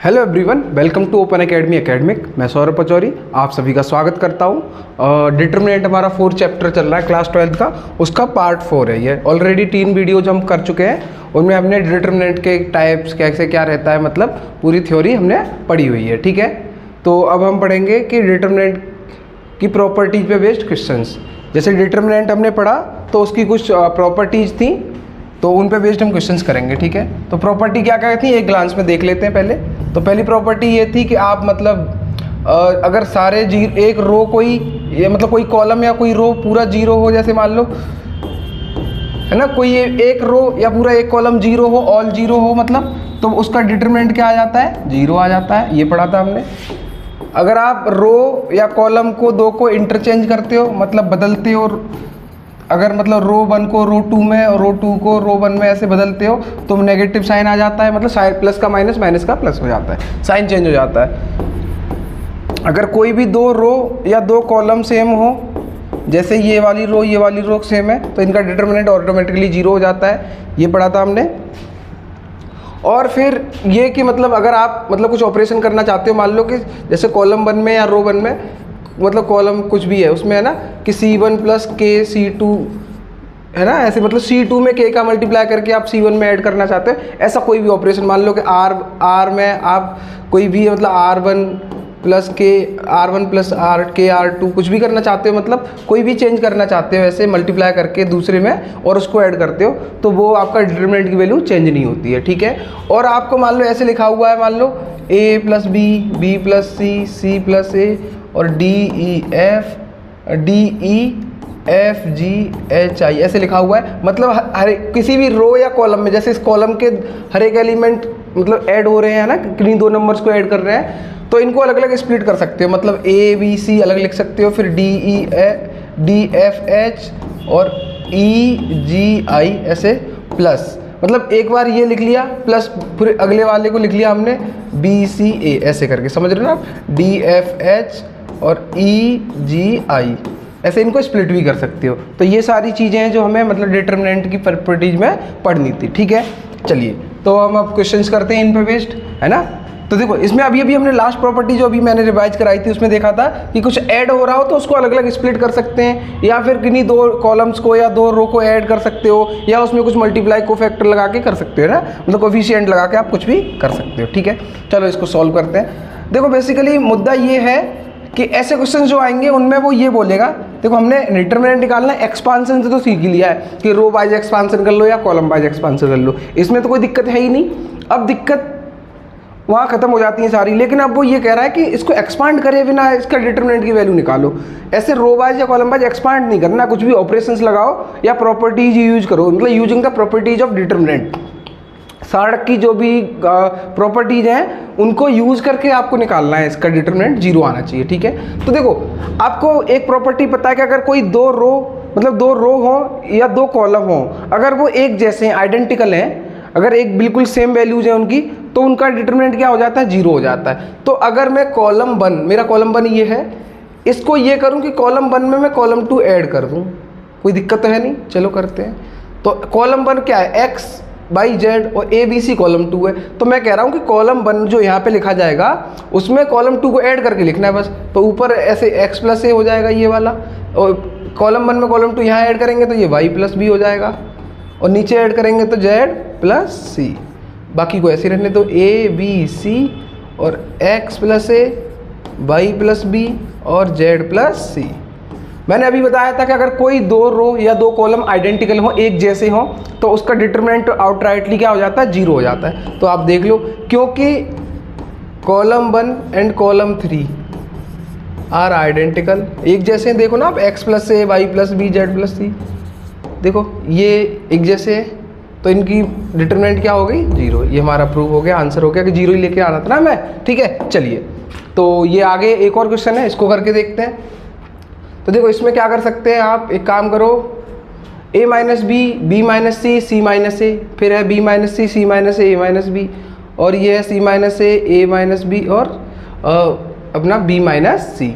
Hello everyone, welcome to open academy academic. मैं सौरभ पचौरी आप सभी का स्वागत करता हूँ। डिटरमिनेंट हमारा 4th चैप्टर चल रहा है क्लास 12th का, उसका पार्ट 4 है ये। ऑलरेडी 3 वीडियोज हम कर चुके हैं, उनमें हमने डिटरमिनेंट के टाइप्स कैसे क्या रहता है, मतलब पूरी थ्योरी हमने पढ़ी हुई है। ठीक है, तो अब हम पढ़ेंगे कि डिटरमिनेंट की प्रॉपर्टीज पे बेस्ड क्वेश्चंस। जैसे डिटरमिनेंट हमने पढ़ा तो उसकी कुछ प्रॉपर्टीज थी, तो उन पे बेस्ड हम क्वेश्चंस करेंगे। ठीक है, तो प्रॉपर्टी क्या क्या थी एक ग्लांस में देख लेते हैं पहले। तो पहली प्रॉपर्टी ये थी कि आप मतलब अगर सारे एक रो कोई मतलब कोई कॉलम या कोई रो पूरा जीरो हो, जैसे मान लो है ना, कोई एक रो या पूरा एक कॉलम जीरो हो, ऑल जीरो हो, मतलब तो उसका डिटरमिनेंट क्या आ जाता है, जीरो आ जाता है। ये पढ़ा था हमने। अगर आप रो या कॉलम को दो को इंटरचेंज करते हो, मतलब बदलते हो, अगर मतलब रो 1 को रो 2 में और रो 2 को रो 1 में ऐसे बदलते हो तो नेगेटिव साइन आ जाता है, मतलब साइन प्लस का माइनस, माइनस का प्लस हो जाता है, साइन चेंज हो जाता है। अगर कोई भी दो रो या दो कॉलम सेम हो, जैसे ये वाली रो सेम है, तो इनका डिटरमिनेंट ऑटोमेटिकली जीरो हो जाता है। ये पढ़ा था हमने। और फिर ये कि मतलब अगर आप मतलब कुछ ऑपरेशन करना चाहते हो, मान लो कि जैसे कॉलम 1 में या रो 1 में, मतलब कॉलम कुछ भी है उसमें, है ना, कि C1 प्लस के C2 है ना, ऐसे मतलब C2 में K का मल्टीप्लाई करके आप C1 में ऐड करना चाहते हो, ऐसा कोई भी ऑपरेशन। मान लो कि R में आप कोई भी मतलब R1 plus R K R2 कुछ भी करना चाहते हो, मतलब कोई भी चेंज करना चाहते हो ऐसे मल्टीप्लाई करके दूसरे में और उसको ऐड करते हो, तो वो आपका डिटरमिनेंट की वैल्यू चेंज नहीं होती है। ठीक है, और आपको मान लो ऐसे लिखा हुआ है, मान लो A plus B, B plus C, C plus A और D E F G H I ऐसे लिखा हुआ है। मतलब हर किसी भी रो या कॉलम में, जैसे इस कॉलम के हर एक एलिमेंट मतलब ऐड हो रहे हैं ना, किन्हीं दो नंबर्स को ऐड कर रहे हैं, तो इनको अलग अलग स्प्लिट कर सकते हो। मतलब A B C अलग लिख सकते हो, फिर D F H और E G I ऐसे प्लस, मतलब एक बार ये लिख लिया प्लस फिर अगले वाले को लिख लिया हमने B C A ऐसे करके, समझ रहे हो ना आप, D F H और E G I ऐसे इनको स्प्लिट भी कर सकते हो। तो ये सारी चीज़ें हैं जो हमें मतलब डिटरमिनेंट की प्रॉपर्टीज में पढ़नी थी। ठीक है, चलिए तो हम अब क्वेश्चंस करते हैं इन पे बेस्ड, है ना। तो देखो इसमें अभी हमने लास्ट प्रॉपर्टी जो अभी मैंने रिवाइज कराई थी उसमें देखा था कि कुछ ऐड हो रहा हो तो उसको अलग अलग स्प्लिट कर सकते हैं, या फिर किन्हीं दो कॉलम्स को या दो रो को ऐड कर सकते हो, या उसमें कुछ मल्टीप्लाई को फैक्टर लगा के कर सकते हो ना, मतलब कोफिशिएंट लगा के आप कुछ भी कर सकते हो। ठीक है, चलो इसको सॉल्व करते हैं। देखो बेसिकली मुद्दा ये है कि ऐसे क्वेश्चन जो आएंगे उनमें वो ये बोलेगा, देखो हमने डिटरमिनेंट निकालना है, एक्सपांशन से तो सीख ही लिया है कि रो वाइज एक्सपांशन कर लो या कॉलम वाइज एक्सपांशन कर लो, इसमें तो कोई दिक्कत है ही नहीं। अब दिक्कत वहाँ खत्म हो जाती है सारी, लेकिन अब वो ये कह रहा है कि इसको एक्सपांड करे बिना इसका डिटरमिनेंट की वैल्यू निकालो। ऐसे रो वाइज या कॉलम वाइज एक्सपांड नहीं करना, कुछ भी ऑपरेशंस लगाओ या प्रॉपर्टीज यूज करो, मतलब using the properties of determinant. सार्ड की जो भी प्रॉपर्टीज हैं उनको यूज करके आपको निकालना है, इसका डिटरमिनेंट जीरो आना चाहिए। ठीक है, तो देखो आपको एक प्रॉपर्टी पता है कि अगर कोई दो रो मतलब दो रो हो या दो कॉलम हो, अगर वो एक जैसे हैं, आइडेंटिकल हैं, अगर एक बिल्कुल सेम वैल्यूज हैं उनकी, तो उनका डिटरमिनेंट क्या हो जाता है, जीरो हो जाता है। तो अगर मैं कॉलम 1, मेरा कॉलम 1 ये है, इसको ये करूँ कि कॉलम 1 में मैं कॉलम 2 ऐड कर दूँ, कोई दिक्कत तो है नहीं, चलो करते हैं। तो कॉलम 1 क्या है, X बाई Z और A B C कॉलम 2 है, तो मैं कह रहा हूँ कि कॉलम 1 जो यहाँ पे लिखा जाएगा उसमें कॉलम 2 को ऐड करके लिखना है बस। तो ऊपर ऐसे X प्लस A हो जाएगा ये वाला, और कॉलम 1 में कॉलम 2 यहाँ ऐड करेंगे तो ये Y प्लस B हो जाएगा, और नीचे ऐड करेंगे तो Z प्लस C, बाकी को ऐसे रहने तो A B C और X plus A, Y plus B और Z प्लस C। मैंने अभी बताया था कि अगर कोई दो रो या दो कॉलम आइडेंटिकल हो, एक जैसे हो, तो उसका डिटरमिनेंट आउटराइटली क्या हो जाता है, जीरो हो जाता है। तो आप देख लो, क्योंकि column 1 and column 3 are identical, एक जैसे हैं, देखो ना आप, X plus A, Y plus B, Z plus C, देखो ये एक जैसे है, तो इनकी डिटरमिनेंट क्या हो गई, जीरो। ये हमारा प्रूव हो गया, आंसर हो गया कि जीरो ही लेके आना था ना मैं। ठीक है, चलिए तो ये आगे एक और क्वेश्चन है, इसको करके देखते हैं। तो देखो इसमें क्या कर सकते हैं आप, एक काम करो, A minus B, B minus C, C minus A, फिर है B minus C, C minus A, A minus B, और ये है C minus A, A minus B और अपना B माइनस सी।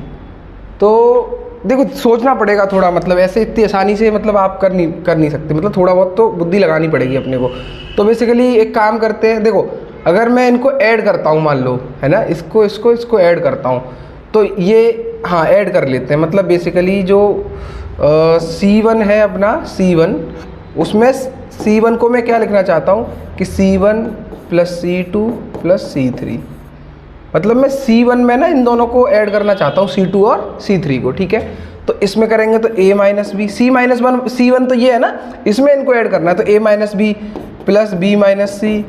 तो देखो सोचना पड़ेगा थोड़ा, मतलब ऐसे इतनी आसानी से मतलब आप कर नहीं सकते, मतलब थोड़ा बहुत तो बुद्धि लगानी पड़ेगी अपने को। तो बेसिकली एक काम करते हैं, देखो अगर मैं इनको ऐड करता हूँ मान लो, है ना, इसको इसको इसको ऐड करता हूँ, तो ये हाँ ऐड कर लेते हैं। मतलब बेसिकली जो C1 है अपना C1, उसमें C1 को मैं क्या लिखना चाहता हूँ कि C1 plus C2 plus C3, मतलब मैं C1 में ना इन दोनों को ऐड करना चाहता हूँ, C2 और C3 को, ठीक है। तो इसमें करेंगे तो A माइनस बी, C1 तो ये है ना, इसमें इनको ऐड करना है, तो A minus B plus B minus C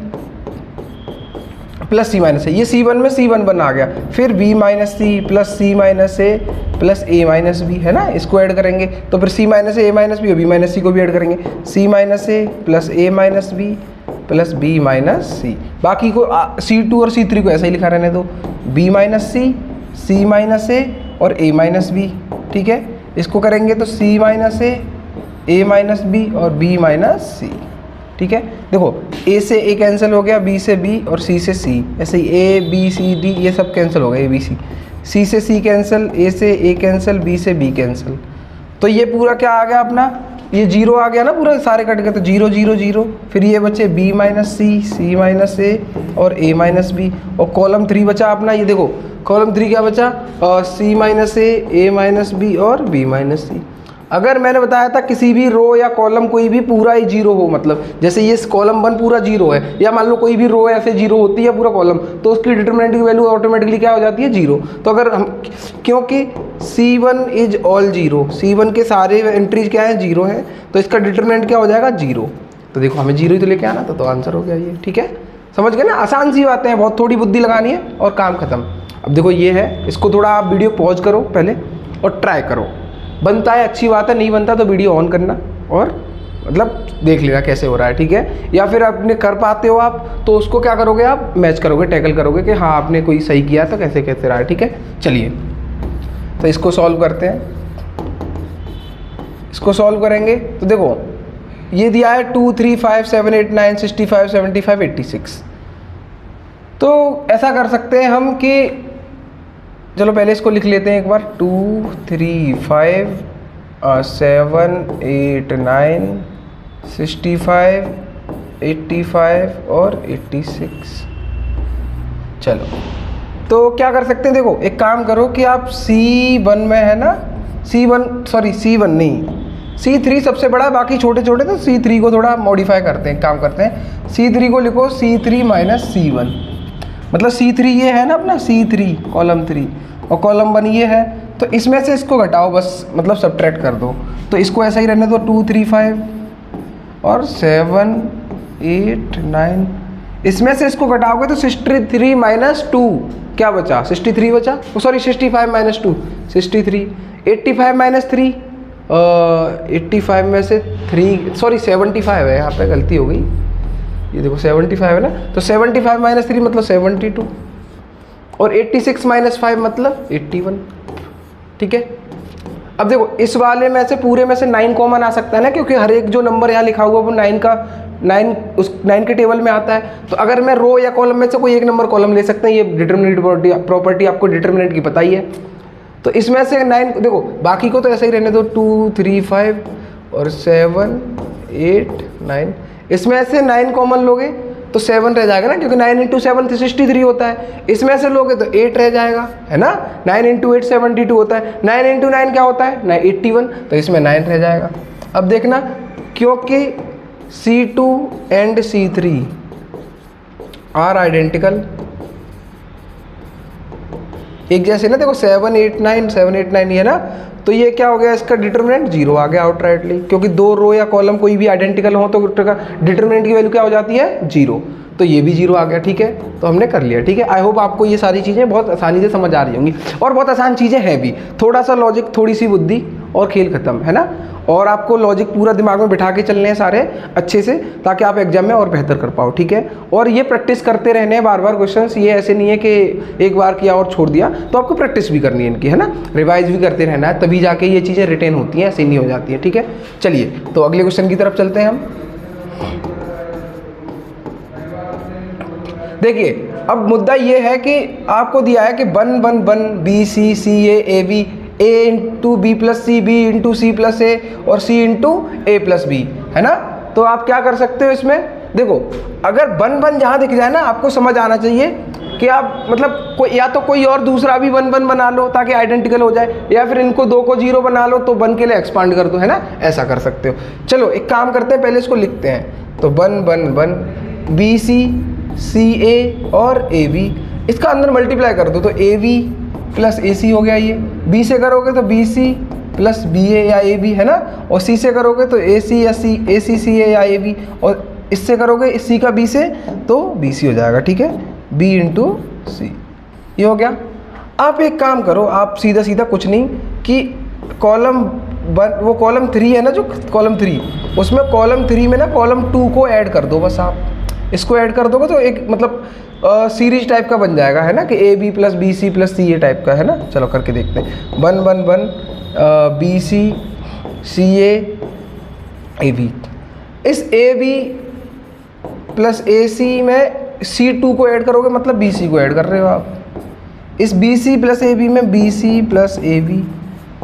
plus C minus A, ये C1 में C1 बन आ गया। फिर B minus C plus C minus A plus A minus B, है ना, इसको ऐड करेंगे तो फिर C minus A, A minus B और B माइनस सी को भी ऐड करेंगे, C minus A plus A minus B plus B minus C. बाकी को C2 और C3 को ऐसा ही लिखा रहने दो, B minus C, C minus ए और A माइनस बी, ठीक है। इसको करेंगे तो C minus A, A minus B और B माइनस सी, ठीक है। देखो A से A कैंसिल हो गया, B से B और C से C, ऐसे ही A B C D ये सब कैंसिल हो गए, A B C से C कैंसिल, A से A कैंसिल, B से B कैंसिल। तो ये पूरा क्या आ गया अपना, ये जीरो आ गया ना, पूरा सारे कट गए, तो 0 0 0। फिर ये बचे B minus C, C minus ए और A माइनस बी, और कॉलम 3 बचा अपना, ये देखो कॉलम 3 क्या बचा, C minus A, A minus B और B माइनस सी। अगर मैंने बताया था किसी भी रो या कॉलम कोई भी पूरा ही जीरो हो, मतलब जैसे ये कॉलम 1 पूरा जीरो है, या मान लो कोई भी रो ऐसे जीरो होती है पूरा कॉलम, तो उसकी डिटरमिनेंट की वैल्यू ऑटोमेटिकली क्या हो जाती है, जीरो। तो अगर हम, क्योंकि C1 is all zero, C1 के सारे एंट्रीज क्या है, जीरो है, तो इसका डिटरमिनेंट क्या हो जाएगा, जीरो। तो देखो हमें जीरो ही तो लेके आना था, तो आंसर हो गया ये, ठीक है। समझ गए ना, आसान सी बातें हैं, बहुत थोड़ी बुद्धि लगानी है और काम खत्म। अब देखो ये है, इसको थोड़ा आप वीडियो पॉज करो पहले और ट्राई करो, बनता है अच्छी बात है, नहीं बनता तो वीडियो ऑन करना और मतलब देख लेना कैसे हो रहा है, ठीक है। या फिर आपने कर पाते हो आप, तो उसको क्या करोगे, आप मैच करोगे, टैकल करोगे कि हाँ आपने कोई सही किया तो कैसे कैसे रहा है, ठीक है। चलिए तो इसको सॉल्व करते हैं। इसको सॉल्व करेंगे तो देखो ये दिया है 2 3 5 7 8 9 65 75 86। तो ऐसा कर सकते हैं हम कि चलो पहले इसको लिख लेते हैं एक बार, 2 3 5 7 8 9 65 85 और 86। चलो तो क्या कर सकते हैं, देखो एक काम करो कि आप C1 में है ना, C1 नहीं, C3 सबसे बड़ा है, बाकी छोटे छोटे, तो C3 को थोड़ा मॉडिफाई करते हैं, काम करते हैं। C3 को लिखो C3 माइनस C1, मतलब C3 ये है ना अपना, C3 कॉलम 3 और कॉलम 1 ये है, तो इसमें से इसको घटाओ बस, मतलब सब्ट्रैक्ट कर दो। तो इसको ऐसा ही रहने दो, 2 3 5 और 7 8 9, इसमें से इसको घटाओगे तो 63 माइनस 2 क्या बचा, 63 बचा, सॉरी 65 माइनस 2 63, 85 माइनस 3 85 में से 3 सॉरी 75 है, यहाँ पे गलती हो गई, ये देखो 75 है ना, तो 75 माइनस 3 मतलब 72 और 86 माइनस 5 मतलब 81, ठीक है। अब देखो इस वाले में से पूरे में से 9 कॉमन आ सकता है ना, क्योंकि हर एक जो नंबर यहाँ लिखा हुआ वो 9 के टेबल में आता है। तो अगर मैं रो या कॉलम में से कोई एक नंबर कॉलम ले सकते हैं, ये डिटरमिनेंट प्रॉपर्टी आपको डिटरमिनेंट की पता ही है। तो इसमें से 9 देखो, बाकी को तो ऐसे ही रहने दो, 2 3 5 और 7 8 9, इसमें से 9 कॉमन लोगे तो 7 रह जाएगा ना, क्योंकि 9 × 7 63 होता है। इसमें से लोगे तो 8 रह जाएगा, है ना, 9 × 8 72 होता है, 9 × 9 क्या होता है, 81, तो इसमें 9 रह जाएगा। अब देखना, क्योंकि C2 and C3 are identical, एक जैसे ना, देखो 7 8 9 ये है ना, तो ये क्या हो गया, इसका डिटरमिनेंट 0 आ गया आउटराइटली, क्योंकि दो रो या कॉलम कोई भी आइडेंटिकल हो तो डिटरमिनेंट की वैल्यू क्या हो जाती है, 0, तो ये भी 0 आ गया, ठीक है। तो हमने कर लिया, ठीक है। आई होप आपको ये सारी चीज़ें बहुत आसानी से समझ आ रही होंगी, और बहुत आसान चीज़ें हैं भी, थोड़ा सा लॉजिक, थोड़ी सी बुद्धि और खेल खत्म, है ना। और आपको लॉजिक पूरा दिमाग में बिठा के चलने हैं सारे अच्छे से, ताकि आप एग्जाम में और बेहतर कर पाओ, ठीक है। और ये प्रैक्टिस करते रहने हैं बार बार क्वेश्चंस, ये ऐसे नहीं है कि एक बार किया और छोड़ दिया, तो आपको प्रैक्टिस भी करनी है इनकी, है ना, रिवाइज भी करते रहना है, तभी जाके ये चीज़ें रिटेन होती हैं, ऐसे नहीं हो जाती हैं, ठीक है। चलिए तो अगले क्वेश्चन की तरफ चलते हैं हम। देखिए अब मुद्दा ये है कि आपको दिया है कि 1 1 1 B C C A B A × B + C B × C + A और C × A + B, है ना। तो आप क्या कर सकते हो इसमें, देखो अगर 1 1 जहाँ दिख जाए ना, आपको समझ आना चाहिए कि आप मतलब कोई या तो कोई और दूसरा भी 1 1 बना लो ताकि आइडेंटिकल हो जाए, या फिर इनको 2 को 0 बना लो तो 1 के लिए एक्सपांड कर दो, है ना, ऐसा कर सकते हो। चलो एक काम करते हैं, पहले इसको लिखते हैं। तो 1 1 1 BC CA और AB, इसका अंदर मल्टीप्लाई कर दो तो AB प्लस AC हो गया। ये B से करोगे तो BC प्लस BA या AB, है ना, और C से करोगे तो AC या AC CA या AB, और इससे करोगे C का B से तो BC हो जाएगा, ठीक है, B इंटू C, ये हो गया। आप एक काम करो, आप सीधा सीधा कुछ नहीं कि कॉलम वो कॉलम 3 है ना, जो कॉलम 3, उसमें कॉलम 3 में ना कॉलम 2 को ऐड कर दो। बस आप इसको ऐड कर दोगे तो एक मतलब सीरीज टाइप का बन जाएगा, है ना, कि AB plus BC plus CA type का, है ना। चलो करके देखते हैं। 1 1 1 BC CA AB, इस AB प्लस AC में C2 को ऐड करोगे, मतलब BC को ऐड कर रहे हो आप। इस BC प्लस AB में BC प्लस AB,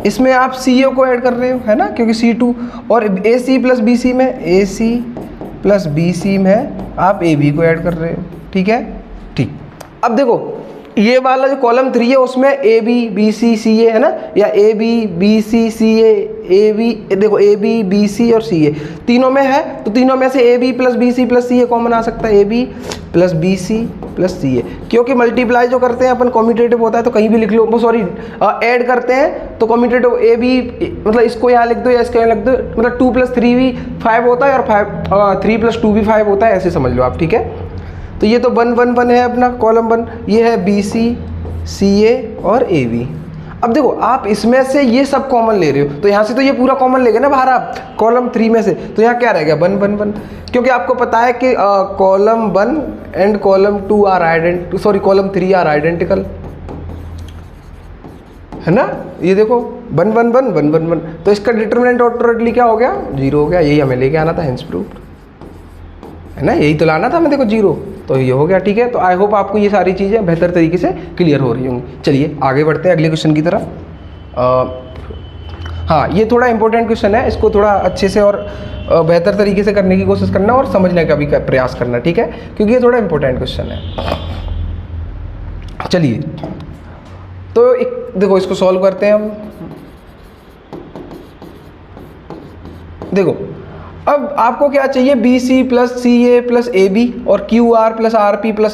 इसमें आप CA को ऐड कर रहे हो, है ना, क्योंकि C2, और AC प्लस BC में AC प्लस BC में आप AB को ऐड कर रहे हो, ठीक है, ठीक। अब देखो ये वाला जो कॉलम 3 है उसमें AB BC CA, है ना, या AB BC CA AB, देखो AB BC और CA तीनों में है, तो तीनों में से AB plus BC plus CA common आ सकता है, AB plus BC plus CA, क्योंकि मल्टीप्लाई जो करते हैं अपन कम्यूटेटिव होता है तो कहीं भी लिख लो, वो सॉरी ऐड करते हैं तो कम्यूटेटिव AB, मतलब इसको यहाँ लिख दो या इसको यहाँ लिख दो, मतलब 2 + 3 भी 5 होता है और 3 + 2 भी 5 होता है, ऐसे समझ लो आप, ठीक है। तो ये तो 1 1 1 है अपना कॉलम 1, ये है BC CA और AB। अब देखो आप इसमें से ये सब कॉमन ले रहे हो, तो यहाँ से तो ये पूरा कॉमन ले गए ना बाहर आप कॉलम 3 में से, तो यहाँ क्या रह गया 1 1 1, क्योंकि आपको पता है कि column 1 and column 2 are column 3 are identical, है ना। ये देखो 1 1 1 1 1 1, तो इसका डिटरमिनेंट ऑटोमेटिकली क्या हो गया, 0 हो गया। यही हमें लेके आना था, हेंस प्रूव्ड, है ना, यही तो लाना था हमें, देखो 0, तो ये हो गया, ठीक है। तो आई होप आपको ये सारी चीज़ें बेहतर तरीके से क्लियर हो रही होंगी। चलिए आगे बढ़ते हैं अगले क्वेश्चन की तरफ। हाँ, ये थोड़ा इंपॉर्टेंट क्वेश्चन है, इसको थोड़ा अच्छे से और बेहतर तरीके से करने की कोशिश करना और समझने का भी प्रयास करना, ठीक है, क्योंकि ये थोड़ा इंपॉर्टेंट क्वेश्चन है। चलिए तो देखो इसको सॉल्व करते हैं हम। देखो अब आपको क्या चाहिए, BC plus CA plus AB और QR plus RP plus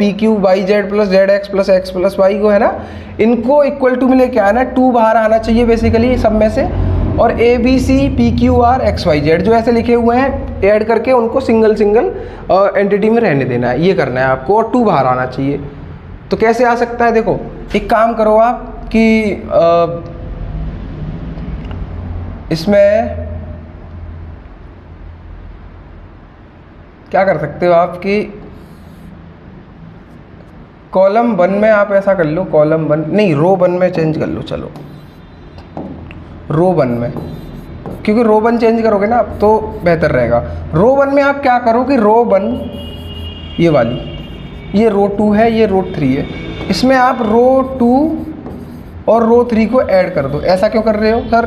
PQ YZ plus ZX plus X plus Y को, है ना, इनको इक्वल टू में लेके आना, 2 बाहर आना चाहिए बेसिकली सब में से, और ABC PQR XYZ जो ऐसे लिखे हुए हैं ऐड करके उनको सिंगल सिंगल एंटिटी में रहने देना है, ये करना है आपको, और 2 बाहर आना चाहिए। तो कैसे आ सकता है, देखो एक काम करो आप कि इसमें क्या कर सकते हो आप कि कॉलम 1 में आप ऐसा कर लो, कॉलम 1 नहीं रो 1 में चेंज कर लो, चलो रो 1 में, क्योंकि रो 1 चेंज करोगे ना आप तो बेहतर रहेगा। रो 1 में आप क्या करो कि रो 1 ये वाली, ये रो 2 है, ये रो 3 है, इसमें आप रो 2 और रो 3 को ऐड कर दो। ऐसा क्यों कर रहे हो सर,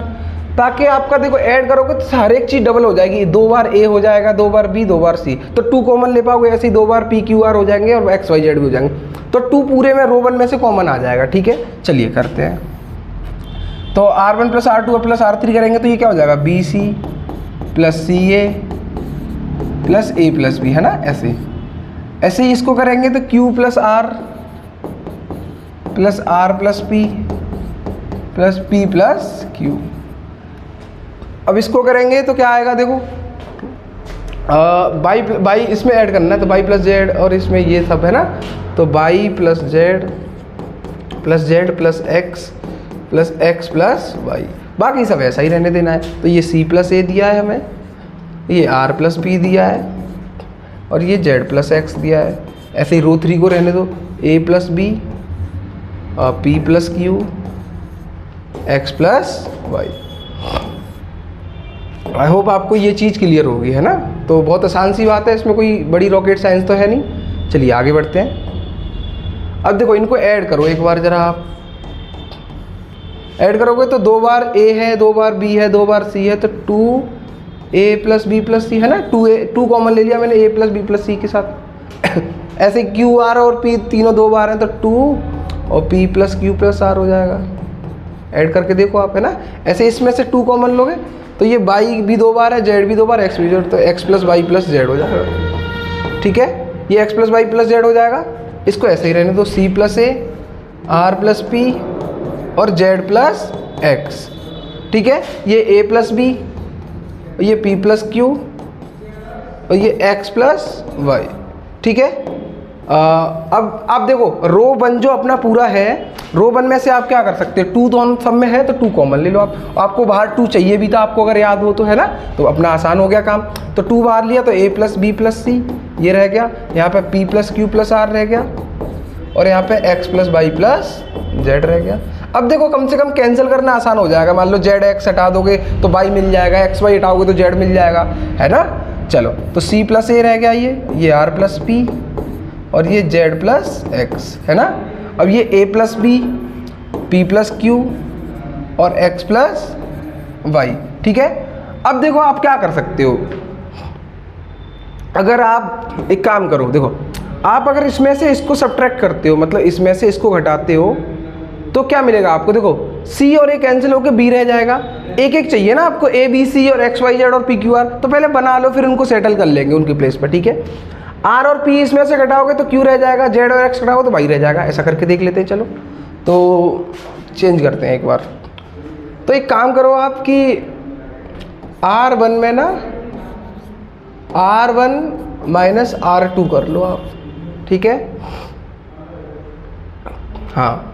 ताकि आपका देखो ऐड करोगे तो हर एक चीज़ डबल हो जाएगी, 2 बार A हो जाएगा, 2 बार B, 2 बार C, तो 2 कॉमन ले पाओगे, ऐसे ही 2 बार PQR हो जाएंगे और XYZ भी हो जाएंगे, तो 2 पूरे में रो 1 में से कॉमन आ जाएगा, ठीक है। चलिए करते हैं, तो R1 plus R2 plus R3 करेंगे तो ये क्या हो जाएगा, BC plus CA plus A plus B, है ना, ऐसे ही इसको करेंगे तो Q plus R plus R plus P plus P plus Q। अब इसको करेंगे तो क्या आएगा, देखो बाई इसमें ऐड करना है तो बाई प्लस जेड, और इसमें ये सब है ना, तो Y plus Z plus X plus Y, बाकी सब ऐसा ही रहने देना है। तो ये C प्लस A दिया है हमें, ये R प्लस P दिया है, और ये Z प्लस X दिया है। ऐसे ही रो 3 को रहने दो, A plus B P plus Q X plus Y. I hope आपको ये चीज़ क्लियर होगी, है ना। तो बहुत आसान सी बात है, इसमें कोई बड़ी रॉकेट साइंस तो है नहीं। चलिए आगे बढ़ते हैं। अब देखो इनको ऐड करो एक बार ज़रा, आप ऐड करोगे तो 2 बार A है, 2 बार B है, 2 बार C है, तो 2 ए प्लस बी प्लस सी है ना, 2 कॉमन ले लिया मैंने ए प्लस बी प्लस सी के साथ। ऐसे क्यू आर और पी तीनों 2 बार हैं तो 2 और P plus Q plus R हो जाएगा। ऐड करके देखो आप, है ना। ऐसे इसमें से 2 कॉमन लोगे तो ये वाई भी 2 बार है, जेड भी 2 बार, एक्स भी 2, तो X plus Y plus Z हो जाएगा। ठीक है, ये X plus Y plus Z हो जाएगा। इसको ऐसे ही रहने दो, C plus A R plus P और जेड प्लस एक्स। ठीक है, ये ए प्लस बी, ये पी प्लस क्यू और ये एक्स प्लस वाई। ठीक है, अब आप देखो रो 1 जो अपना पूरा है, रो 1 में से आप क्या कर सकते हो, 2 दोनों सब में है तो 2 कॉमन ले लो आप। आपको बाहर 2 चाहिए भी था आपको, अगर याद हो तो, है ना, तो अपना आसान हो गया काम। तो 2 बाहर लिया तो A plus B plus C ये रह गया, यहाँ पे P plus Q plus R रह गया और यहाँ पे X plus Y plus Z रह गया। अब देखो कम से कम कैंसिल करना आसान हो जाएगा। मान लो जेड एक्स हटा दोगे तो वाई मिल जाएगा, एक्स वाई हटाओगे तो जेड मिल जाएगा, है ना। चलो, तो सी प्लस ए रह गया, ये आर प्लस पी और ये जेड प्लस एक्स, है ना। अब ये A plus B, P plus Q और एक्स प्लस वाई। ठीक है, अब देखो आप क्या कर सकते हो। अगर आप एक काम करो, देखो आप अगर इसमें से इसको सब्ट्रैक्ट करते हो, मतलब इसमें से इसको घटाते हो तो क्या मिलेगा आपको। देखो सी और ए कैंसिल होकर बी रह जाएगा, एक एक चाहिए ना आपको, ए बी सी और एक्स वाई जेड और पी क्यू आर, तो पहले बना लो फिर उनको सेटल कर लेंगे उनकी प्लेस पर। ठीक है, आर और पी इसमें से घटाओगे तो क्यू रह जाएगा, जेड और एक्स घटाओगे तो वाई रह जाएगा। ऐसा करके देख लेते हैं। चलो तो चेंज करते हैं एक बार। तो एक काम करो आप कि R1 में ना R1 माइनस R2 कर लो आप। ठीक है, हाँ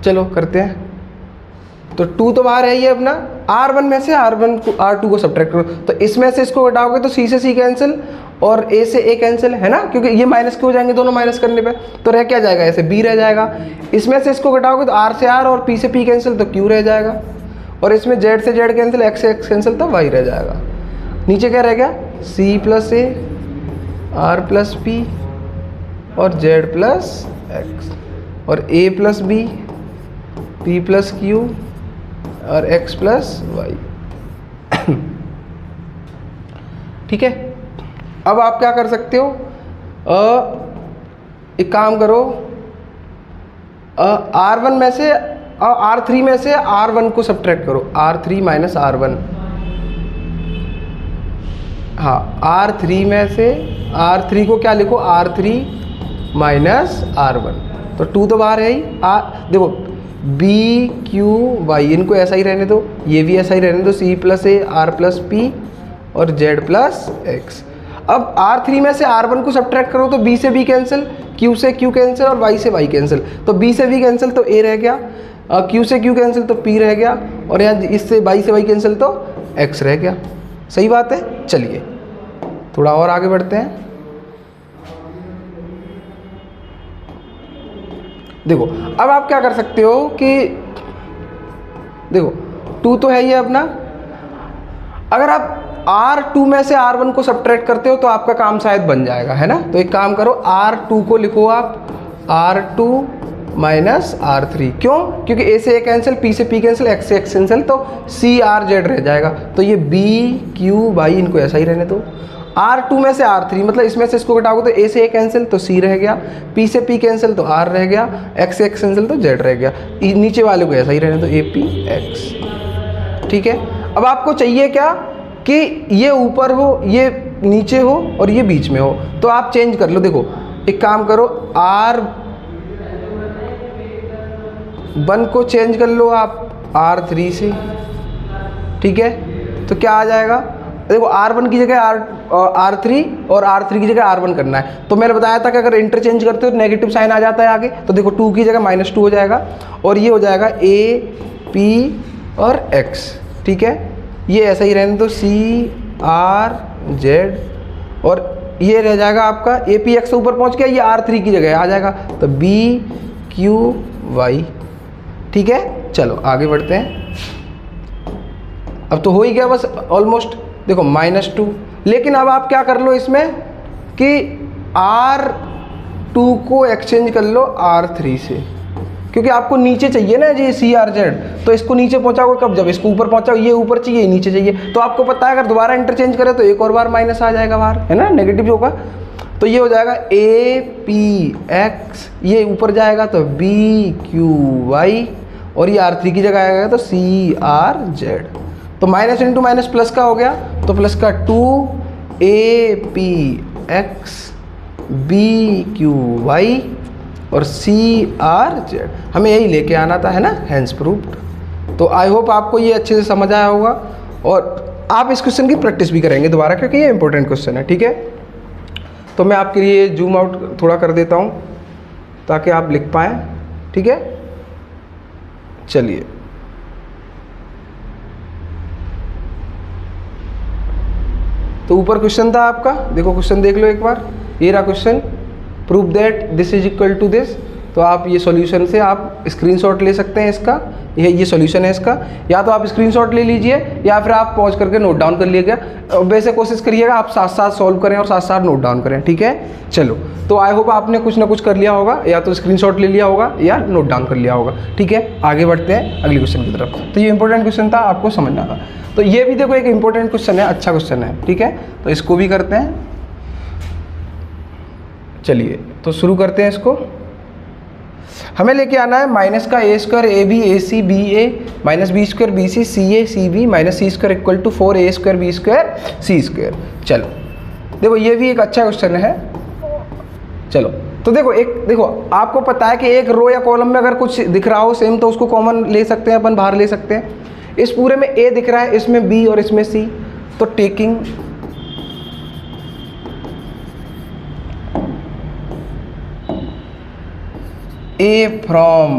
चलो करते हैं। तो 2 तो बाहर है ये अपना, R1 में से R2 को सब्ट्रैक्ट करो, तो इसमें से इसको घटाओगे तो C से C कैंसिल और A से A कैंसिल, है ना, क्योंकि ये माइनस के हो जाएंगे दोनों माइनस करने पे, तो रह क्या जाएगा, ऐसे B रह जाएगा। इसमें से इसको घटाओगे तो R से R और P से P कैंसिल तो Q रह जाएगा, और इसमें Z से Z कैंसिल, X से X कैंसिल तो Y रह जाएगा। नीचे क्या रह गया, C plus A R plus P और Z प्लस X और A plus B P plus Q और x प्लस वाई। ठीक है, अब आप क्या कर सकते हो, एक काम करो, R1 में से R3 में से R1 को सब्ट्रैक्ट करो, R3 माइनस R1। हाँ, R3 में से R3 को क्या लिखो, R3 माइनस R1, तो 2 तो बाहर है ही। देखो बी क्यू वाई इनको ऐसा ही रहने दो, ये भी ऐसा ही रहने दो, C plus A R plus P और जेड प्लस एक्स। अब R3 में से R1 को सब्ट्रैक्ट करो तो B से B कैंसिल, Q से Q कैंसिल और Y से Y कैंसिल, तो B से B कैंसिल तो A रह गया, Q से Q कैंसिल तो P रह गया, और यहाँ इससे Y से Y कैंसिल तो X रह गया। सही बात है। चलिए थोड़ा और आगे बढ़ते हैं। देखो अब आप क्या कर सकते हो कि देखो 2 तो है ये अपना, अगर आप R2 में से R1 को सब्ट्रैक्ट करते हो तो आपका काम शायद बन जाएगा, है ना। तो एक काम करो, R2 को लिखो आप R2 माइनस R3। क्यों, क्योंकि A से A कैंसिल, P से P कैंसिल, X से X कैंसिल, तो C R Z रह जाएगा। तो ये B Q Y इनको ऐसा ही रहने दो। R2 में से R3 मतलब इसमें से इसको घटाओगे तो A से A कैंसिल तो C रह गया, P से P कैंसिल तो R रह गया, X से X कैंसिल तो Z रह गया। नीचे वाले को ऐसा ही रहने दो, AP X। ठीक है, अब आपको चाहिए क्या कि ये ऊपर हो, ये नीचे हो और ये बीच में हो, तो आप चेंज कर लो। देखो एक काम करो, R1 को चेंज कर लो आप R3 से। ठीक है, तो क्या आ जाएगा, देखो R1 की जगह R3 और R3 की जगह R1 करना है। तो मैंने बताया था कि अगर इंटरचेंज करते हो तो नेगेटिव साइन आ जाता है आगे, तो देखो 2 की जगह -2 हो जाएगा और ये हो जाएगा A P और X। ठीक है, ये ऐसा ही रहने दो, C R Z, और ये रह जाएगा आपका A P X ऊपर पहुंच गया, ये R3 की जगह आ जाएगा, तो B Q Y। ठीक है, चलो आगे बढ़ते हैं। अब तो हो ही गया बस ऑलमोस्ट। देखो -2, लेकिन अब आप क्या कर लो इसमें कि R2 को एक्सचेंज कर लो R3 से। क्योंकि आपको नीचे चाहिए ना जी सी आर जेड, तो इसको नीचे पहुंचाओगे कब, जब इसको ऊपर पहुंचाओ, ये ऊपर चाहिए, नीचे चाहिए। तो आपको पता है अगर दोबारा इंटरचेंज करें तो एक और बार माइनस आ जाएगा बाहर, है ना, नेगेटिव होगा। तो ये हो जाएगा ए पी एक्स, ये ऊपर जाएगा तो बी क्यू वाई, और ये R3 की जगह आएगा तो सी आर जेड। तो माइनस इंटू माइनस प्लस का हो गया, तो प्लस का 2 A P X B Q Y और सी आर जेड, हमें यही लेके आना था, है ना, हैंस प्रूव्ड। तो आई होप आपको ये अच्छे से समझ आया होगा, और आप इस क्वेश्चन की प्रैक्टिस भी करेंगे दोबारा, क्योंकि ये इंपॉर्टेंट क्वेश्चन है, ठीक है। तो मैं आपके लिए जूम आउट थोड़ा कर देता हूँ ताकि आप लिख पाएँ, ठीक है। चलिए, तो ऊपर क्वेश्चन था आपका, देखो क्वेश्चन देख लो एक बार, ये रहा question, prove that this is equal to this. तो आप ये सॉल्यूशन से आप स्क्रीनशॉट ले सकते हैं इसका, ये सॉल्यूशन है इसका, या तो आप स्क्रीनशॉट ले लीजिए या फिर आप पॉज करके नोट डाउन कर लीजिएगा। वैसे कोशिश करिएगा आप साथ साथ सॉल्व करें और साथ साथ नोट डाउन करें, ठीक है। चलो, तो आई होप आपने कुछ ना कुछ कर लिया होगा, या तो स्क्रीनशॉट ले लिया होगा या नोट डाउन कर लिया होगा, ठीक है। आगे बढ़ते हैं अगले क्वेश्चन की तरफ। तो ये इंपॉर्टेंट क्वेश्चन था, आपको समझना था। तो ये भी देखो एक इंपॉर्टेंट क्वेश्चन है, अच्छा क्वेश्चन है, ठीक है। तो इसको भी करते हैं। चलिए, तो शुरू करते हैं इसको। हमें लेके आना है माइनस का A square A B A C B A minus B square B C C A C B minus C square equal to 4 A square B square C square. चलो देखो, ये भी एक अच्छा क्वेश्चन है। चलो, तो देखो आपको पता है कि एक रो या कॉलम में अगर कुछ दिख रहा हो सेम, तो उसको कॉमन ले सकते हैं, अपन बाहर ले सकते हैं। इस पूरे में ए दिख रहा है, इसमें बी और इसमें सी, तो taking A from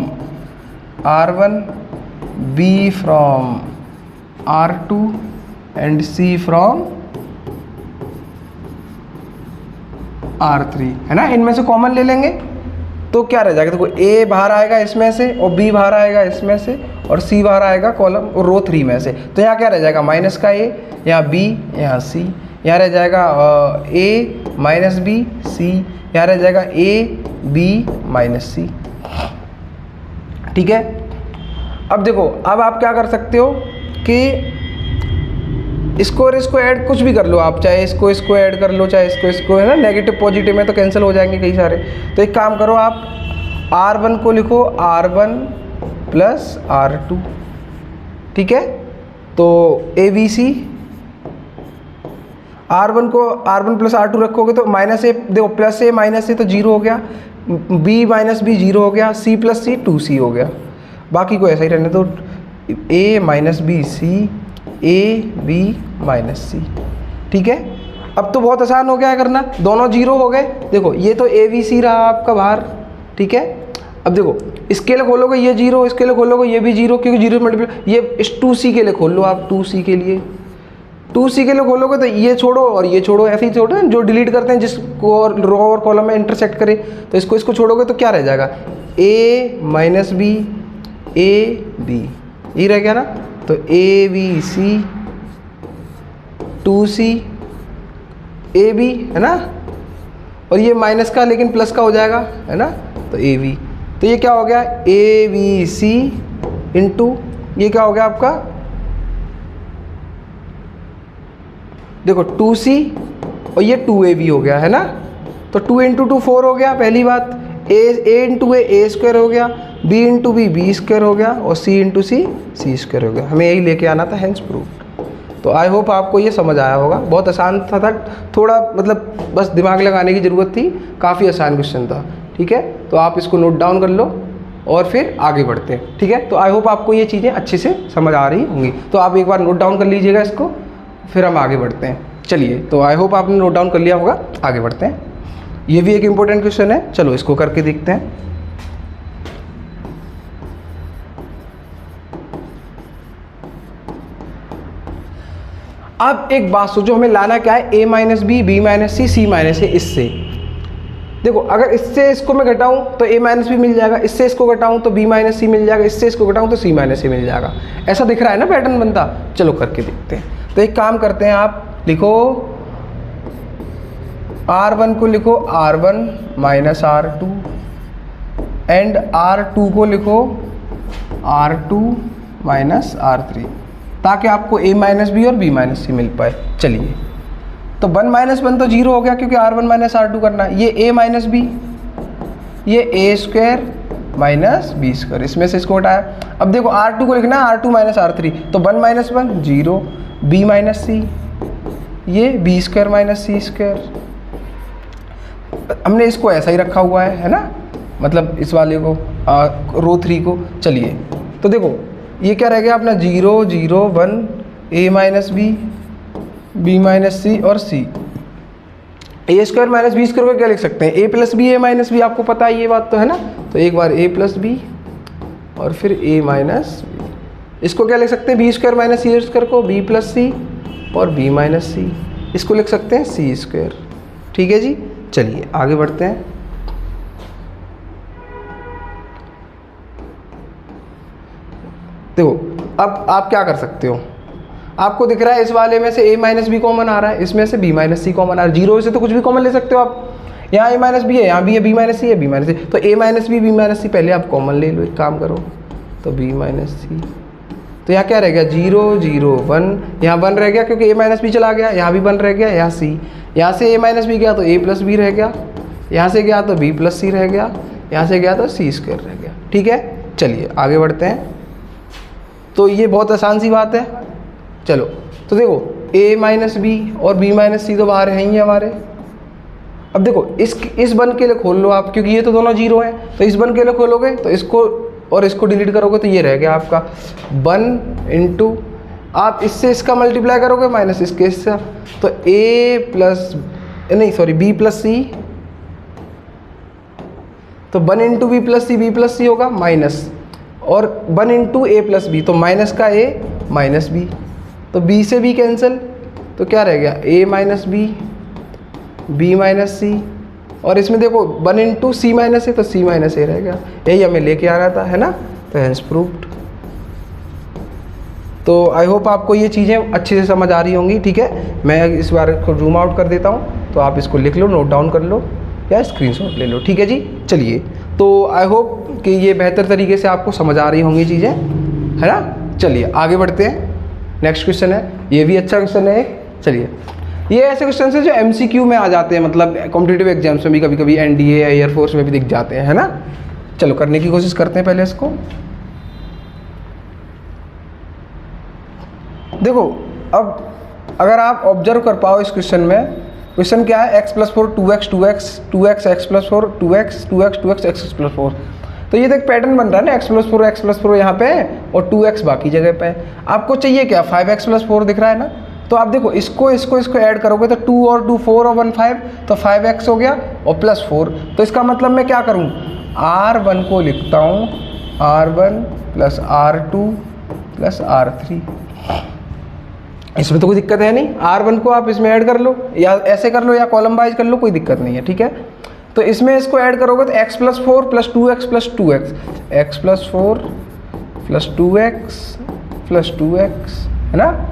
R1, B from R2 and C from R3, है ना। इनमें से कॉमन ले लेंगे तो क्या रह जाएगा, देखो A बाहर आएगा इसमें से, और B बाहर आएगा इसमें से, और C बाहर आएगा कॉलम और रो 3 में से। तो यहाँ क्या रह जाएगा, माइनस का A, यहाँ B, यहाँ C, यहाँ रह जाएगा A माइनस B C, यहाँ रह जाएगा A B माइनस C, ठीक है। अब देखो, अब आप क्या कर सकते हो कि इसको और इसको ऐड कुछ भी कर लो आप, चाहे इसको ऐड कर लो, चाहे इसको, है ना। नेगेटिव पॉजिटिव में तो कैंसिल हो जाएंगे कई सारे। तो एक काम करो, आप R1 को लिखो R1 प्लस R2, ठीक है। तो ABC, R1 को R1 प्लस R2 रखोगे तो माइनस ए, देखो प्लस ए माइनस ए तो 0 हो गया, B माइनस B 0 हो गया, C प्लस C 2C हो गया, बाकी को ऐसा ही रहने दो। A minus B C, A B minus C, ठीक है। अब तो बहुत आसान हो गया है करना, दोनों 0 हो गए। देखो ये तो ABC रहा आपका बाहर, ठीक है। अब देखो इसके लिए खोलोगे ये 0, इसके लिए खोलोगे ये भी 0, क्योंकि 0 मल्टीप्लाई, ये इस 2C के लिए खोल लो आप, 2C के लिए, 2C के लिए खोलोगे तो ये छोड़ो और ये छोड़ो, ऐसे ही छोड़ो, जो डिलीट करते हैं जिसको रो और कॉलम में इंटरसेक्ट करे, तो इसको छोड़ोगे तो क्या रह जाएगा, A minus B A B, ये रह गया ना। तो A B C 2C A B, है ना। और ये माइनस का लेकिन प्लस का हो जाएगा, है ना। तो A B, तो ये क्या हो गया, A B C इंटू ये क्या हो गया आपका, देखो 2C और ये 2AB हो गया, है ना। तो 2 इंटू 2 4 हो गया पहली बात, A इंटू A स्क्वायर हो गया, B इंटू B स्क्वायर हो गया, और C इंटू C स्क्वायर हो गया। हमें यही लेके आना था, हैंस प्रूव्ड। तो आई होप आपको ये समझ आया होगा, बहुत आसान था थोड़ा, मतलब बस दिमाग लगाने की ज़रूरत थी, काफ़ी आसान क्वेश्चन था, ठीक है। तो आप इसको नोट डाउन कर लो और फिर आगे बढ़ते हैं, ठीक है। तो आई होप आपको ये चीज़ें अच्छे से समझ आ रही होंगी, तो आप एक बार नोट डाउन कर लीजिएगा इसको, फिर हम आगे बढ़ते हैं। चलिए, तो आई होप आपने नोट डाउन कर लिया होगा, आगे बढ़ते हैं। ये भी एक इम्पोर्टेंट क्वेश्चन है, चलो इसको करके देखते हैं। अब एक बात सोचो, हमें लाना क्या है, A minus B B minus C C minus A। इससे देखो, अगर इससे इसको मैं घटाऊं तो A माइनस B मिल जाएगा, इससे इसको घटाऊं तो B माइनस C मिल जाएगा, इससे इसको घटाऊं तो C माइनस A मिल जाएगा। ऐसा दिख रहा है ना पैटर्न बनता। चलो करके देखते हैं। तो एक काम करते हैं, आप लिखो R1 को लिखो R1 minus R2 and R2 को लिखो R2 माइनस R3, ताकि आपको A माइनस बी और B माइनस सी मिल पाए। चलिए, तो 1 माइनस 1 तो 0 हो गया क्योंकि R1 माइनस R2 करना है। ये A माइनस बी, ये A square minus B square, इसमें से इसको हटाया। अब देखो R2 को लिखना है R2 माइनस R3, तो 1 माइनस 1 0, B माइनस सी, ये B square minus C square. हमने इसको ऐसा ही रखा हुआ है ना, मतलब इस वाले को रो 3 को। चलिए, तो देखो ये क्या रह गया अपना 0 0 1, A माइनस बी माइनस सी और सी। ए स्क्वायर माइनस बी स्क्वायर को क्या लिख सकते हैं, ए plus B, A minus B, आपको पता है ये बात तो है ना। तो एक बार ए प्लस बी और फिर ए माइनस बी, इसको क्या लिख सकते हैं, B square minus C square को बी प्लस सी और बी माइनस सी, इसको लिख सकते हैं सी स्क्वायर। ठीक है जी, चलिए आगे बढ़ते हैं। देखो अब आप क्या कर सकते हो, आपको दिख रहा है इस वाले में से a माइनस बी कॉमन आ रहा है, इसमें से b माइनस सी कॉमन आ रहा है। 0 से तो कुछ भी कॉमन ले सकते हो आप, यहाँ a माइनस बी है, यहाँ भी है, b माइनस सी है, b माइनस सी, तो a minus B, b minus C पहले आप कॉमन ले लो, एक काम करो, तो b माइनस सी, तो यहाँ क्या रह गया 0 0 1, यहाँ 1 रह गया क्योंकि a माइनस बी चला गया, यहाँ भी 1 रह गया, यहाँ c, यहाँ से a माइनस बी गया तो a प्लस बी रह गया, यहाँ से गया तो b प्लस सी रह गया, यहाँ से गया तो सी स्क्वायर रह गया। ठीक है, चलिए आगे बढ़ते हैं। तो ये बहुत आसान सी बात है। चलो, तो देखो a माइनस बी और b माइनस सी तो बाहर है ही हमारे। अब देखो इस बन के लिए खोल लो आप, क्योंकि ये तो दोनों 0 हैं, तो इस बन के लिए खोलोगे तो इसको और इसको डिलीट करोगे तो ये रह गया आपका 1 इंटू, आप इससे इसका मल्टीप्लाई करोगे माइनस इसके इससे, तो a प्लस नहीं सॉरी b प्लस सी, तो 1 इंटू बी प्लस सी होगा माइनस, और 1 इंटू ए प्लस बी, तो माइनस का a माइनस बी, तो b से b कैंसिल, तो क्या रह गया a माइनस बी माइनस सी, और इसमें देखो 1 इंटू सी माइनस ए, तो c माइनस ए रह गया, यही हमें लेके आ रहा था, है ना। तो हेंस प्रूव्ड। तो आई होप आपको ये चीज़ें अच्छे से समझ आ रही होंगी। ठीक है, मैं इस बार को जूम आउट कर देता हूँ, तो आप इसको लिख लो, नोट डाउन कर लो या स्क्रीनशॉट ले लो। ठीक है जी, चलिए, तो आई होप कि ये बेहतर तरीके से आपको समझ आ रही होंगी चीज़ें, है ना। चलिए आगे बढ़ते हैं। नेक्स्ट क्वेश्चन है, ये भी अच्छा क्वेश्चन है। चलिए, ये ऐसे क्वेश्चन है जो MCQ में आ जाते हैं, मतलब कॉम्पिटिटिव एग्जाम्स में भी कभी कभी NDA एयरफोर्स में भी दिख जाते हैं, है ना। चलो करने की कोशिश करते हैं पहले इसको। देखो अब अगर आप ऑब्जर्व कर पाओ इस क्वेश्चन में, क्वेश्चन क्या है, x plus 4 2x 2x 2x x plus 4 2x 2x 2x x plus 4। तो ये देख पैटर्न बन रहा है ना, x प्लस 4 यहाँ पे है और 2x बाकी जगह पे है। आपको चाहिए क्या, 5x प्लस 4 दिख रहा है ना, तो आप देखो इसको ऐड करोगे तो 2 और 2 4 और 1 5, तो 5x हो गया और प्लस 4। तो इसका मतलब मैं क्या करूँ, R1 को लिखता हूँ R1 plus R2 plus R3। इसमें तो कोई दिक्कत है नहीं, R1 को आप इसमें ऐड कर लो या ऐसे कर लो या कॉलम वाइज कर लो, कोई दिक्कत नहीं है। ठीक है, तो इसमें इसको ऐड करोगे तो x plus 4 plus 2x plus 2x, x plus 4 plus 2x plus 2x, है ना।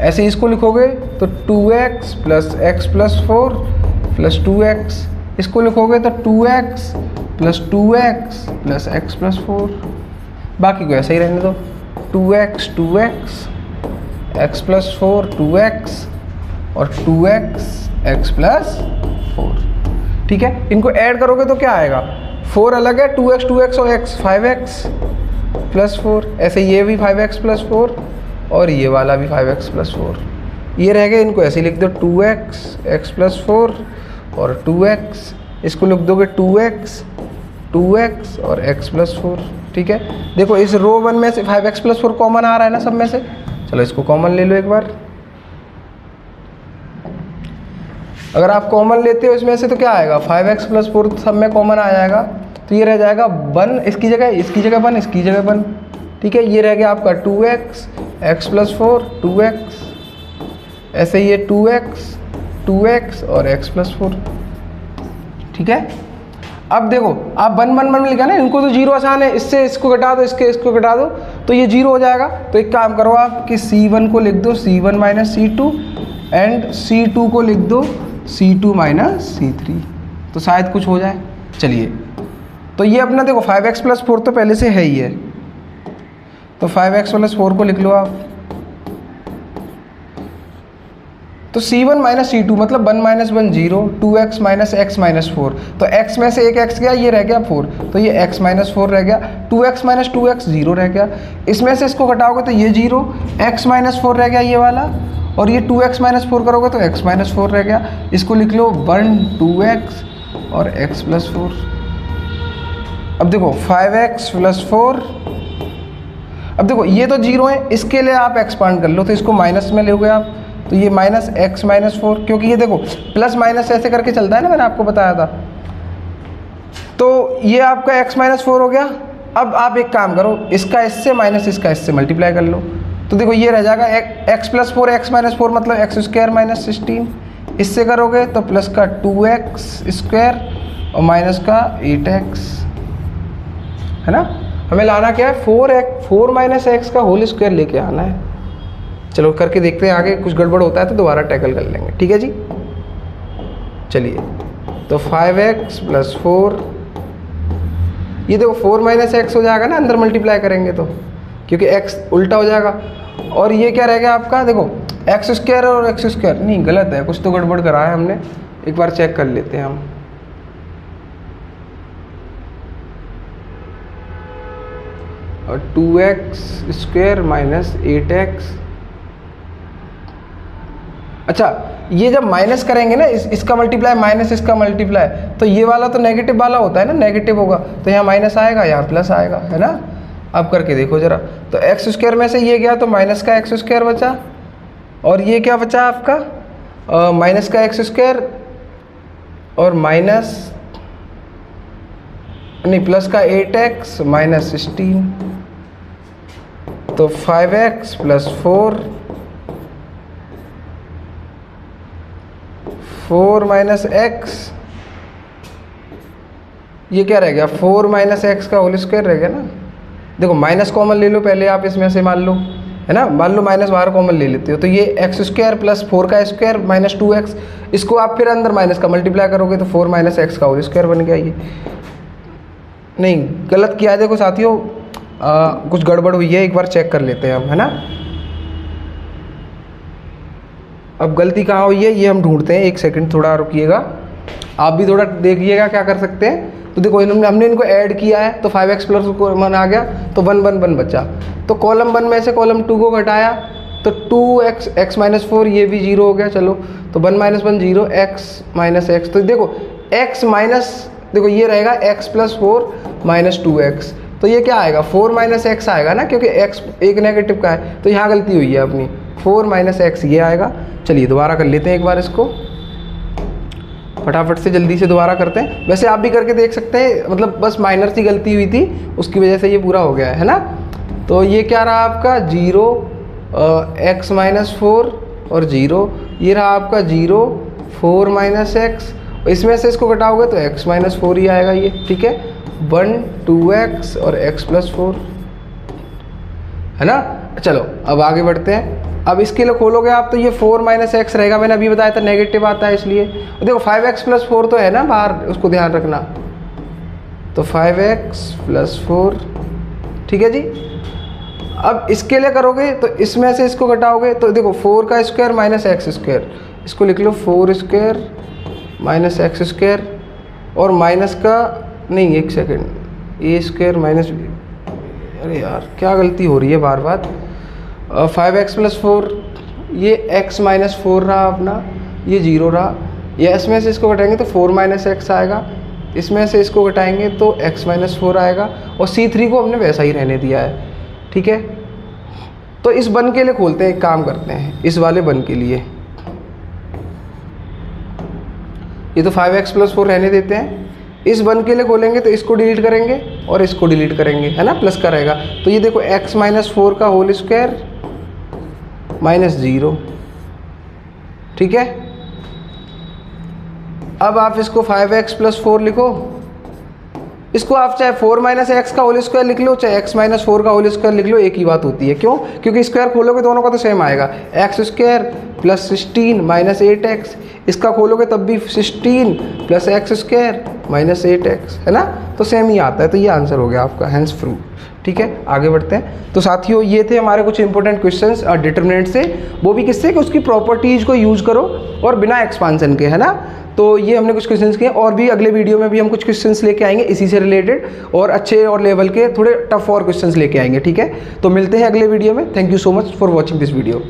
ऐसे इसको लिखोगे तो 2x plus x plus 4 plus 2x, इसको लिखोगे तो 2x plus 2x plus x plus 4, बाकी को ऐसे ही रहने दो, 2x x प्लस 4 2x और 2x x प्लस 4। ठीक है, इनको ऐड करोगे तो क्या आएगा, 4 अलग है, 2x और x 5x प्लस 4, ऐसे ये भी 5x प्लस 4 और ये वाला भी 5x प्लस 4, ये रह गए, इनको ऐसे लिख दो 2x x प्लस 4 और 2x, इसको लिख दोगे 2x और x प्लस 4। ठीक है, देखो इस रो 1 में से 5x प्लस 4 कॉमन आ रहा है ना सब में से, चलो इसको कॉमन ले लो एक बार। अगर आप कॉमन लेते हो इसमें से तो क्या आएगा, 5x प्लस 4 सब में कॉमन आ जाएगा, तो ये रह जाएगा 1 इसकी जगह 1 इसकी जगह 1। ठीक है, ये रह गया आपका 2x x प्लस 4 2x, ऐसे ये 2x और x प्लस 4। ठीक है, अब देखो आप 1 1 1 लिखा ना, इनको तो 0 आसान है, इससे इसको घटा दो, इसको घटा दो, तो ये 0 हो जाएगा। तो एक काम करो आप कि C1 को लिख दो C1 minus C2 and C2 को लिख दो C2 माइनस C3, तो शायद कुछ हो जाए। चलिए तो ये अपना देखो 5x प्लस 4 तो पहले से है ही है, तो 5x प्लस 4 को लिख लो आप। तो C1 माइनस C2 मतलब 1 minus 1 0, 2x minus x minus 4, तो x में से एक x गया, ये रह गया 4, तो ये x माइनस 4 रह गया, 2x माइनस 2x 0 रह गया, इसमें से इसको घटाओगे तो ये 0, x माइनस 4 रह गया ये वाला, और ये 2x माइनस 4 करोगे तो x माइनस 4 रह गया, इसको लिख लो 1 2x और x प्लस 4। अब देखो 5x प्लस 4, अब देखो ये तो 0 है, इसके लिए आप एक्सपांड कर लो, तो इसको माइनस में लोगे आप, तो ये माइनस x माइनस 4, क्योंकि ये देखो प्लस माइनस ऐसे करके चलता है ना, मैंने आपको बताया था। तो ये आपका x माइनस 4 हो गया। अब आप एक काम करो, इसका इससे माइनस इसका इससे मल्टीप्लाई कर लो, तो देखो ये रह जाएगा x प्लस 4, x माइनस 4 मतलब एक्स स्क्वायर माइनस 16, इससे करोगे तो प्लस का 2x स्क्वायर और माइनस का 8x, है ना। हमें लाना क्या है, 4 माइनस एक्स का होल स्क्वायर लेके आना है। चलो करके देखते हैं, आगे कुछ गड़बड़ होता है तो दोबारा टैकल कर लेंगे, ठीक है जी। चलिए, तो 5x प्लस 4, ये देखो 4 माइनस एक्स हो जाएगा ना, अंदर मल्टीप्लाई करेंगे तो, क्योंकि x उल्टा हो जाएगा, और ये क्या रह गया आपका, देखो एक्स स्क्वायर और एक्स स्क्वायर, नहीं गलत है, कुछ तो गड़बड़ करा है हमने, एक बार चेक कर लेते हैं हम। और 2x स्क्वायर माइनस 8x, अच्छा ये जब माइनस करेंगे ना, इसका मल्टीप्लाई माइनस इसका मल्टीप्लाई, तो ये वाला तो नेगेटिव वाला होता है ना, नेगेटिव होगा तो यहाँ माइनस आएगा, यहाँ प्लस आएगा, है ना। अब करके देखो जरा, तो एक्स स्क्वायर में से ये गया तो माइनस का एक्स स्क्वायर बचा, और ये क्या बचा आपका माइनस का एक्स स्क्वायर और माइनस नहीं प्लस का 8x माइनस 16, तो 5x प्लस 4 माइनस x, ये क्या रह गया, 4 माइनस एक्स का होल स्क्वायर रह गया ना। देखो माइनस कॉमन ले लो पहले आप इसमें से, मान लो, है ना, मान लो माइनस बाहर कॉमन ले लेते हो, तो ये एक्स स्क्वायर प्लस 4 का स्क्वायर माइनस 2x, इसको आप फिर अंदर माइनस का मल्टीप्लाई करोगे तो 4 माइनस एक्स का होल स्क्वायर बन गया। ये नहीं गलत किया है, देखो साथियों कुछ गड़बड़ हुई है, एक बार चेक कर लेते हैं हम, है ना। अब गलती कहाँ हुई है ये हम ढूंढते हैं, एक सेकंड थोड़ा रुकिएगा, आप भी थोड़ा देखिएगा क्या कर सकते हैं। तो देखो हमने इनको ऐड किया है, तो 5x प्लस 1 आ गया, तो 1 1 1 बचा, तो कॉलम 1 में से कॉलम 2 को घटाया, तो 2x x माइनस 4 ये भी 0 हो गया, चलो तो 1 माइनस 1 0, x माइनस एक्स, तो देखो x माइनस, देखो ये रहेगा x प्लस 4 माइनस 2x, तो ये क्या आएगा 4 माइनस एक्स आएगा ना, क्योंकि x एक नेगेटिव का है, तो यहाँ गलती हुई है अपनी, 4 माइनस एक्स ये आएगा। चलिए दोबारा कर लेते हैं एक बार इसको, फटाफट से जल्दी से दोबारा करते हैं। वैसे आप भी करके देख सकते हैं, मतलब बस माइनर सी गलती हुई थी, उसकी वजह से ये पूरा हो गया है ना। तो ये क्या रहा आपका 0 x माइनस 4 और 0, ये रहा आपका 0 4 माइनस एक्स, इसमें से इसको घटाओगे तो x माइनस 4 ही आएगा ये, ठीक है, 1 2x और x प्लस 4, है ना। चलो अब आगे बढ़ते हैं। अब इसके लिए खोलोगे आप तो ये 4 माइनस एक्स रहेगा, मैंने अभी बताया था नेगेटिव आता है इसलिए। देखो 5x प्लस 4 तो है ना बाहर, उसको ध्यान रखना, तो 5x प्लस 4, ठीक है जी। अब इसके लिए करोगे तो इसमें से इसको घटाओगे तो देखो 4 का स्क्वायर माइनस एक्स स्क्वायर, इसको लिख लो 4 स्क्वायर माइनस एक्स स्क्वायर, और माइनस का नहीं, एक सेकेंड, ए स्क्वायर माइनस, अरे यार क्या गलती हो रही है बार बार, 5x प्लस 4, ये x माइनस 4 रहा अपना, ये 0 रहा, ये इसमें से इसको घटाएंगे तो 4 माइनस एक्स आएगा, इसमें से इसको घटाएंगे तो x माइनस 4 आएगा, और C3 को हमने वैसा ही रहने दिया है, ठीक है। तो इस बन के लिए खोलते हैं, एक काम करते हैं, इस वाले बन के लिए ये तो 5x प्लस 4 रहने देते हैं, इस बन के लिए खोलेंगे तो इसको डिलीट करेंगे और इसको डिलीट करेंगे, है ना, प्लस का रहेगा, तो ये देखो x माइनस 4 का होल स्क्वायर माइनस 0, ठीक है। अब आप इसको 5x प्लस 4 लिखो, इसको आप चाहे 4 माइनस एक्स का होल स्क्वायर लिख लो, चाहे x माइनस 4 का होल स्क्वायर लिख लो, एक ही बात होती है। क्यों? क्योंकि स्क्वायर खोलोगे दोनों का तो सेम आएगा, x square plus 16 minus 8x, इसका खोलोगे तब भी 16 plus x square minus 8x, है ना, तो सेम ही आता है। तो ये आंसर हो गया आपका हैंस फ्रूट। ठीक है, आगे बढ़ते हैं। तो साथियों ये थे हमारे कुछ इंपॉर्टेंट क्वेश्चंस डिटरमिनेंट से, वो भी किससे कि उसकी प्रॉपर्टीज़ को यूज़ करो और बिना एक्सपांसन के, है ना। तो ये हमने कुछ क्वेश्चंस किए, और भी अगले वीडियो में भी हम कुछ क्वेश्चंस लेके आएंगे इसी से रिलेटेड, और अच्छे और लेवल के थोड़े टफ और क्वेश्चंस लेके आएंगे। ठीक है, तो मिलते हैं अगले वीडियो में। Thank you so much for watching this video.